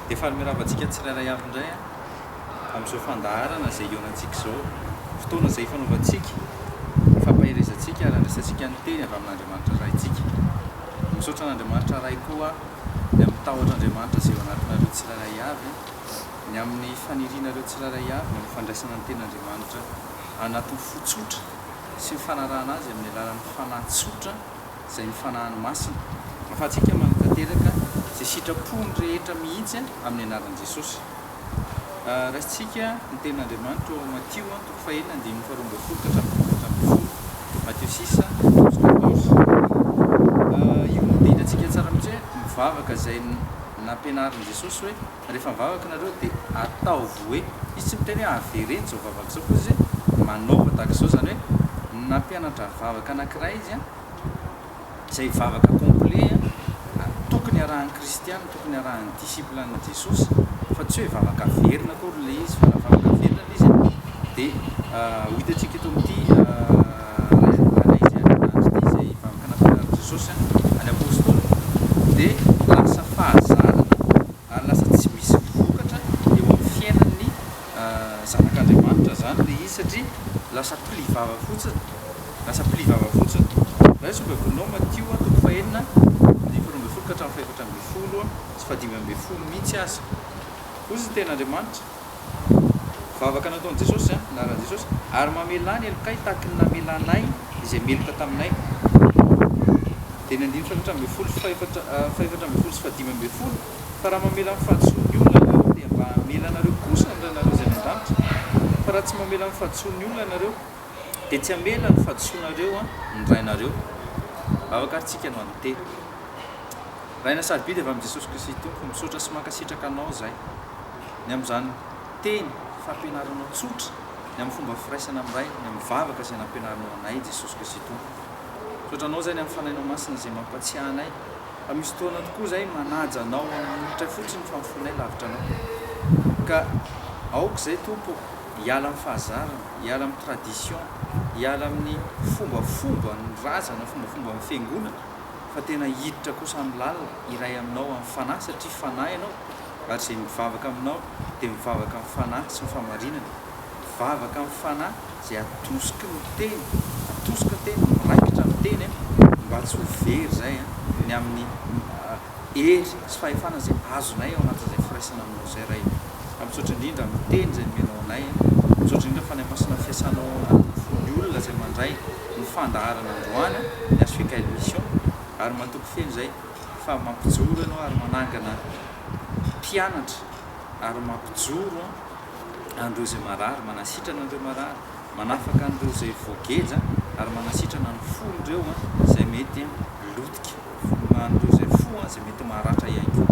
dia fanomeravantsika tsirairay avy indray amin'izao fandaharana izay ionantsika izao fotoana izay fanaovantsika fampaherezantsika ary andraisantsika ny teny avy amin'Andriamanitra raintsika misaotra an'Andriamanitra ray koa ny amin'ny tahotr'Andriamanitra izay eo anatinareo tsirairay avy ny amin'ny fanirianareo tsirairay avy ny amin'ny fandraisana ny ten'Andriamanitra anatin'ny fotsotra sy ny fanarahana azy amin'ny alalan'ny fanahy-tsotra izay ny fanahany masina ahafahantsika manatanteraka izay sitrapony rehetra mihitsy amin'ny anaran'i Jesosy. Raisitsika ny ten'Andriamanitra ao Matthieu toko fahaenina andininy faharoa ambin'ny folo ka hatramin'ny folo Matthieu 6:14. Io dihinantsika tsara mihitsy hoe mivavaka izay nampianarin'i Jesosy hoe rehefa mivavaka nareo dia ataovy hoe izy tsy miteny hoe avereny izao vavaka izao fa izy hoe manaova tahaka izao zany hoe nampianatra vavaka anankiray izy izay vavaka complet tokony arahan'ny kristiana tokony arahan'ny disiplanina Jesosy fa tsy hoe vavaka averina akory le izy fa vavaka averina le izy dia ho hitantsika eto amin'ity izay vavaka nampianarin'i Jesosy any apôstôly dia lasa fahazarana ary lasa tsy misy vokatra eo amin'ny fiainan'ny zanak'Andriamanitra zany le izy satria lasa mpilivava fotsiny raha somba vonao Matthieu toko fahaenina andininy faharoa ambin'ny folo ka hatramin'ny fahaefatra ambin'ny folo sy fahadimy ambin'ny folo mihitsy aza ozy ny ten'Andriamanitra vavaka nataon'i Jesosy anaran'i Jesosy ary mamelany elokay tahaka ny namelanay izay meloka taminay dia ny andininy fahaefatra ambin'ny folo sy fahaefatra ambin'ny folo sy fahadimy ambin'ny folo fa raha mamela amin'ny fahadisoan'ny olona nareo dia mba amelanareo kosa ny ranareo izay mandamitra fa raha tsy mamela amin'ny fahadisoan'ny olona nareo dia tsy amela ny fahadisoanareo ny rainareo vavaka arytsika no an'ny teny raina sarobidy avy amin'i Jesosy Kristy tompo misaotra sy mankasitraka anao zahay ny amin'izany teny fampianaranao tsotra ny amin'ny fomba firaisana amin'ray ny amin'ny vavaka izay nampianaranao anay Jesosy Kristy tompo misaotra anao zay ny amin'ny fanahinao masina izay mampatsiahanay fa misy fotoana tokoa zay manaja anao amin'nitra fotsiny ny fampifonay lavitra anao ka aoka izay tompo hiala amin'ny fahazarana hiala amin'ny tradition hiala amin'ny fombafomba ny razana fombafomba amin'ny fiangonana fa tena hiditra kosa amin'ny lalina iray aminao amin'ny fanahy satria fanahy ianao ary izay mivavaka aminao dia mivavaka amin'ny fanahy sy ny famarinana mivavaka amin'ny fanahy izay atosiky ny teny miraikitra ny teny mba tsy ho very zay ny amin'ny hery sy fahefana izay azonay ao anatin'izay firaisana aminao izay ray misaotra indrindra amin'ny teny izay nomenao anay misaotra indrindra fanahy masina fiasanao ny olona izay mandray ny fandaharana androany ny azo fikaily mission ary mantoko feno zay fa mampijoro ianao ary manangana mpianatra ary mampijoro andreo izay marary manasitrana andreo marary manafaka andreo izay voageja ary manasitrana ny folondreo izay mety lotika andreo izay fo izay mety maratra ihany koa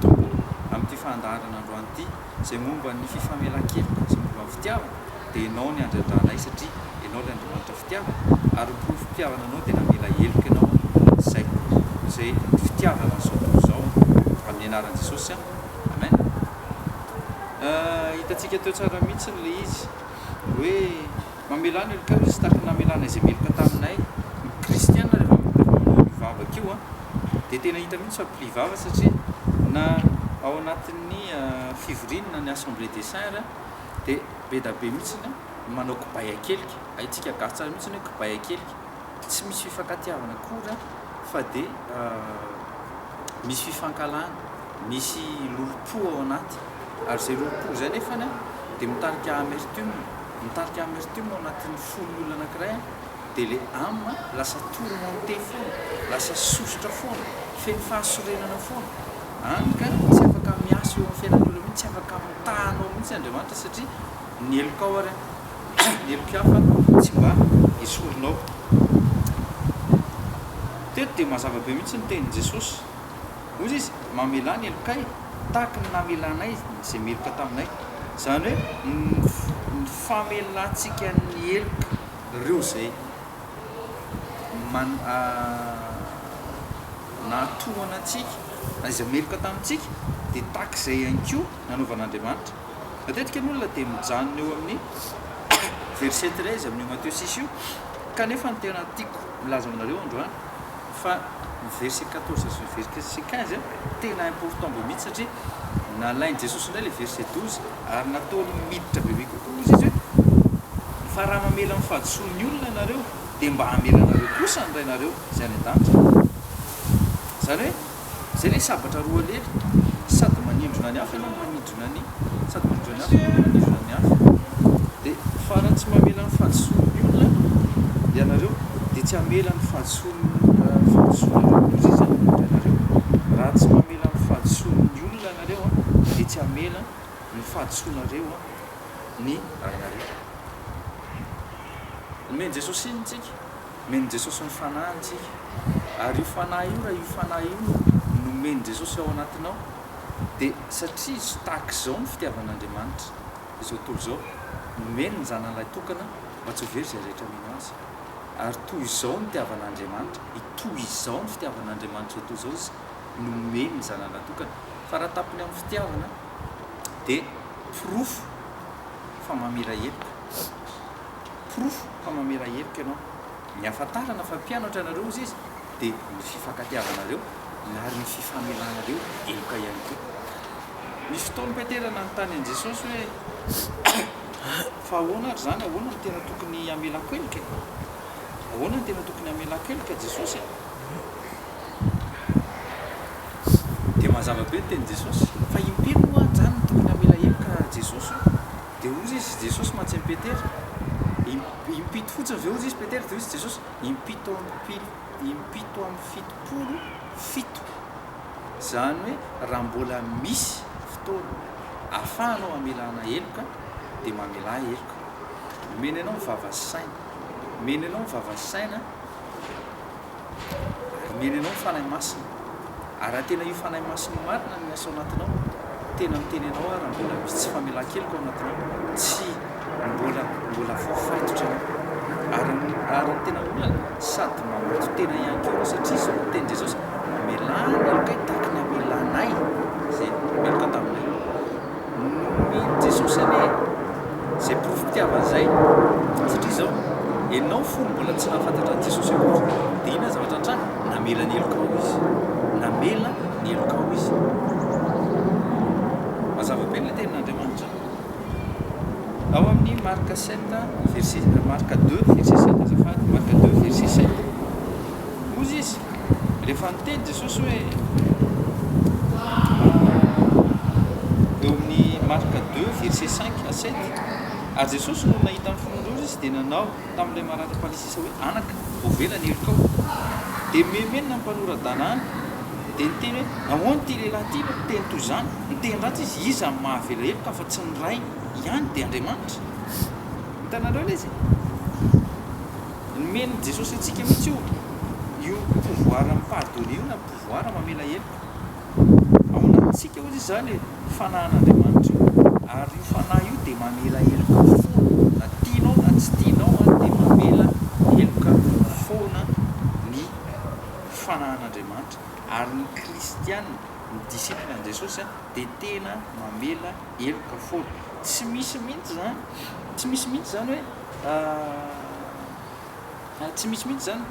tompo amin'ity fandaharana androany ity izay momba ny fifamelan-keloka izay momba ny fitiavana dia ianao ny andradranay satria ianao le Andriamanitra fitiavana ary ny fitiavana anao dia namela heloka ianao izay fitiavana zao izao amin'ny anaran'i Jesosy amen. Hitantsika teo tsara mihitsy le izy hoe mamelana elokay izy tahaka ny namelana izay meloka taminay kristiana rehefa manao mivavaka io dia tena hita mihitsy fa mpilivava satria na ao anatin'ny fivoriana ny assemblée des saints dia be da be mihitsy manao kibay akelika aitsika gasy tsara mihitsy hoe kibay akelika tsy misy fifankatiavana koa fa dia misy fifankalana misy lolo-po ao anaty ary izay lolo-po izay nefany dia mitarika amertume ao anatin'ny folon'ny olona anankiray dia le ame lasa tourmenté foana lasa sosotra foana feno fahasorenana foana anyka tsy afaka miaso eo amin'ny fiainan'olona mihitsy tsy afaka mitahanao mihitsy Andriamanitra satria ny elokao ary ny elokafa tsy mba esorinao teto dia mazava be mihitsy ny tenin'i Jesosy ozy izy mamela ny elokay tahaka ny namelanay izay meloka taminay zany hoe ny famelantsika ny eloka ireo izay nahatohana antsika izay meloka tamintsika dia tahaka izay ihany koa nanaovan'Andriamanitra matetika ny olona dia mijanona eo amin'ny verset 13 amin'ny Matthieu 6 io kanefa ny tena tiako milaza aminareo androany fa verset 14 sy verset 15 tena important be mihitsy satria nalainy jesosy indray le verset 12 ary nataony miditra bebe kokoa izy hoe fa raha mamela amin'ny fahadisoan'ny olona ianareo dia mba hamelanareo kosa nirainareo izay any an-danitra zany hoe zay le sabatra roa lely sady manindrona ny hafa ianao manindrona ny sady manindrona ny hafa manindrona ny hafa dia fa raha tsy mamela amin'ny fahadisoan'ny olona ianareo dia tsy hamela ny fahadisoanareo izy zany nirainareo raha tsy mamela amin'ny fahadisoan'ny olona ianareo dia tsy hamela ny fahadisoanareo ny rainareo. Meny Jesosy iny tsika, meny Jesosy ny fanahintsika ary io fanahy io raha io fanahy io no meny Jesosy ao anatinao dia satria izy tahaka izao ny fitiavan'Andriamanitra izao tontolo izao meny ny zanan'ilay tokana mba tsy ho very izay rehetra mino azy ary toy izao ny fitiavan'Andriamanitra toy izao ny fitiavan'Andriamanitra izao toy izao izy no meny ny zanan'ilay tokana fa raha tapiny amin'ny fitiavana dia pirofo fa mamela heloka pirofo fa mamela heloka ianao ny ahafantarana fa mpianatra ianareo izy izy dia ny fifankatiavanareo ary ny fifamelanareo heloka ihany koa. Misy fotoana paterana ny tany an' Jesosy hoe fa ahoana ary zany ahoana ny tena tokony hamelako heloka ahoana ny tena tokony hamelako heloka Jesosy dia mazava be ny teny Jesosy fa impiry moa zany ny tokony hamela heloka Jesosy dia ozy izy Jesosy matsy ny Petera impito fotsiny aveo izy Petera dia izy Jesosy impito amin'ny fitopolo fito zany hoe raha mbola misy fotoana ahafahanao hamelana heloka dia mamela heloka meny ianao mivava saina meny ianao mivava saina meny ianao mifanahy masina ary raha tena io fanahy masina marina ny miasa ao anatinao tena miteny ianao raha mbola misy tsy famelan-keloka ao anatinao tsy mbola voafaitotra ary tena olana sady mamoto tena ihany koa satria izao teny Jesosy amelana heloka tahaka ny amelanay zay meloka taminay meny Jesosy ane zay profim-pitiavan'izay satria izao ianao fony mbola tsy nahafantatra ny Jesosy akory dia ina zavatra antrany namela ny heloka ao izy namela ny heloka ao izy mazava be ilay tenin'Andriamanitra ao amin'ny marka 7 verset marka 2 verset 7 azafady marka 2 verset 7 ozy izy rehefa niteny Jesosy hoe eo amin'ny marka 2 verset 5 à 7 ary Jesosy no nahita amin'ny fonondrozy izy dia nanao tamin'ilay maratra palisisa hoe anaka ovela ny heloka ao dia memenina ny mpanoran-danàna dia niteny hoe ahoana ty lehilahy ty no teny toy izany niteny ratsy izy iza ny mahavela heloka fa tsy ny ray ihany dia Andriamanitra hitanareo lay izy meny Jesosy antsika mihitsy io pouvoir mipardonner io na pouvoir mamela heloka ao anatintsika ozy izy zany fanahin'Andriamanitra ary io fanahy io dia mamela heloka foana na tianao na tsy tianao dia mamela heloka foana ny fanahin'Andriamanitra ary ny kristianina ny disipline an' Jesosy dia tena mamela heloka foana tsy misy mihitsy zany tsy misy mihitsy zany hoe tsy misy mihitsy zany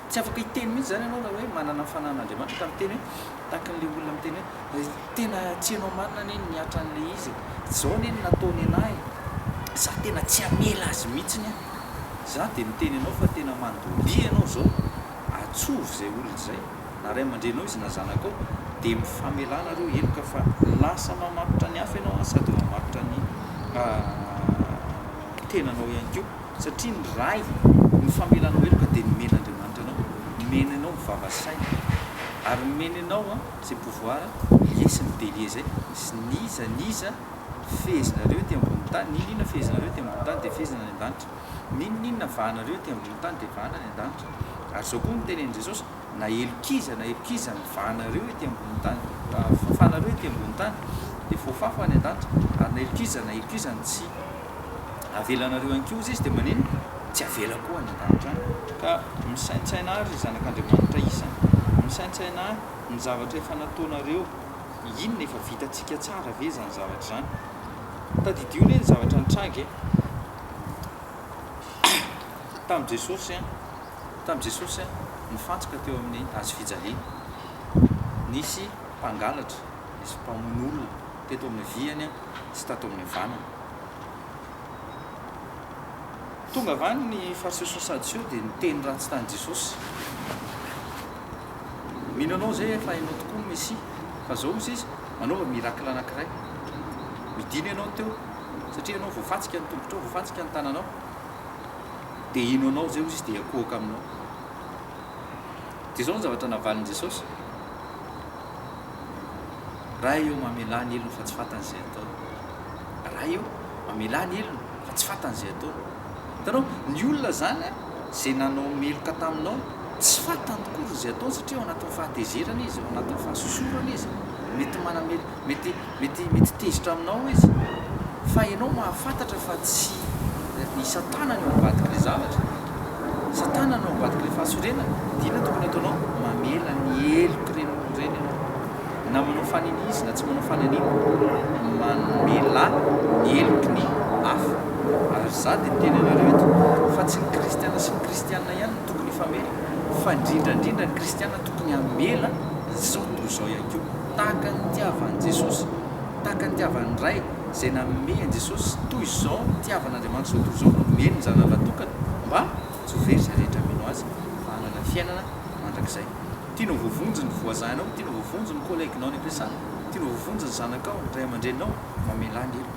tsy afaka hiteny mihitsy zany ianao raha hoe manana fanahin'Andriamanitra ka miteny hoe tahaka n'ilay olona miteny hoe tena tsy hainao marina neny niatra an'ilay izy zao neny nataony anahy za tena tsy hamela azy mihitsiny za dia miteny ianao fa tena mandolia ianao zao atsovy zay olona zay na ray aman-drenao izy na zanakao dia mifamelana reo heloka fa lasa mamatotra ny hafa ianao sady mamatotra ny tenanao ihany koa satria ny ray ny famelanao heloka dia nomena Andriamanitra anao mena ianao mivava saina ary mena ianao zay pouvoir liesy ny delie zay niza fezinareo ty ambony tany ninina fezinareo ty ambony tany dia fezina any an-danitra ninina vahanareo ty ambony tany dia vahana any an-danitra ary zao koa nitenen'i Jesosy na elokiza ny vahanareo ty ambony tany fafanareo ty ambony tany dia voafafa any an-danitra ary na elokiza ny tsy avelanareo ihany koa izy izy dia maneno tsy avela koa any an-danitra any ka misaintsaina ary zanak'Andriamanitra isany misaintsaina ary ny zavatra efa nataonareo inona efa vitantsika tsara ve zany zavatra zany tadidio ny zavatra nitrangy tamin'i Jesosy nifantsika teo amin'ny hazo fijaliana nisy mpangalatra izy mpamono olona teto amin'ny viany sy tato amin'ny vanana. Tonga avany ny fariseusy sadiseo dia niteny ratsy tany Jesosy. Mino anao zay fa hainao tokoa ny Mesia, fa zao izy manaova miracle anankiray. Midina ianao teo satria ianao voafatsika ny tongotrao, voafatsika ny tananao, dia ino anao zay izy dia akohaka aminao. Dia zao ny zavatra navalin'i Jesosy. Raha eo mamelany elony fa tsy fantan'izay atao. Raha eo mamelany elony fa tsy fantan'izay atao. Hitanao, ny olona zany zay nanao meloka taminao tsy fantany tokory izay atao satria ao anatin'ny fahatezerana izy, ao anatin'ny fahasosorana izy, mety manamely, mety tezitra aminao izy, fa ianao mahafantatra fa tsy ny Satana no ambadik'ilay zavatra. Satana no ambadik'ilay fahasorenana. Dia inona tokony ataonao? Mamela ny eloka ireny olona ireny ianao. Na manao fanini izy na tsy manao fananina, mamela ny eloky ny hafa. Ary za dia teny anareo eto fa tsy ny kristiana sy ny kristiana ihany no tokony famela, fa indrindrandrindra ny kristiana tokony hamela zao toy izao ihany koa, tahaka ny tiavan'i Jesosy, tahaka ny tiavan'ny Ray izay nanome an'i Jesosy toy izao tiavan'Andriamanitra zao toy izao nomeny ny zanany vatokana mba tsy ho very izay rehetra mino azy fa hanana fiainana mandrakizay. Tianao voavonjy ny voazahanao, tianao voavonjy ny koleginao any am-piasana, tianao voavonjy ny zanakao, ny ray aman-dreninao, mamela ny elo.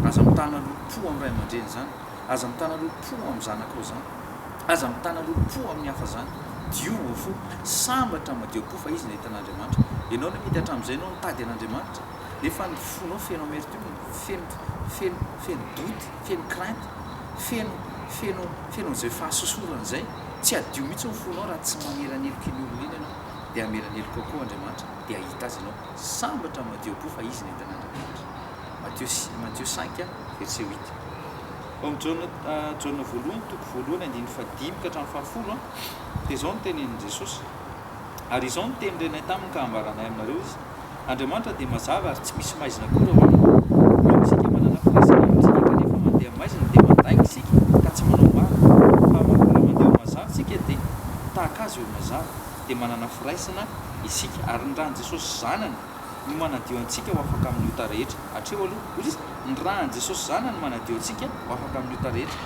Aza mitana lolo-po amin'ny ray aman-dreny zany, aza mitana lolo-po amin'ny zanakao zany, aza mitana lolo-po amin'ny hafa zany. Diova fo, sambatra madio-po fa izy nahita an'Andriamanitra. Ianao no mety hatramin'izay ianao nitady an'Andriamanitra nefa ny fonao feno amertume, feno doute, feno crainte, feno an'izay fahasosorana izay, tsy adio mihitsy ny fonao raha tsy mamela ny eloka ny olona iny ianao. Dia hamela ny eloka koa Andriamanitra dia ahita azy ianao sambatra madio-po fa izy nahita an'Andriamanitra. Matthieu 5 verset 8. Ao amin'ny Jaona voalohany toko voalohany 5 ka hatramin'ny 10 dia izao no tenenin'i Jesosy. Ary izao no teny renay taminy ka hambaranay aminareo izy. Andriamanitra dia mazava ary tsy misy maizina koa raha hoanina. Ao isika manana firaisana amintsika kanefa mandeha maizina dia mandainga isika ka tsy manao maro. Fa raha mandeha mazava isika dia tahaka azy eo mazava dia manana firaisana isika. Ary ny rahan'i Jesosy zanany no manadio antsika ho afaka amin'ny ota rehetra. Hatreo aloha, ny rahan'i Jesosy zanany manadio antsika ho afaka amin'ny ota rehetra.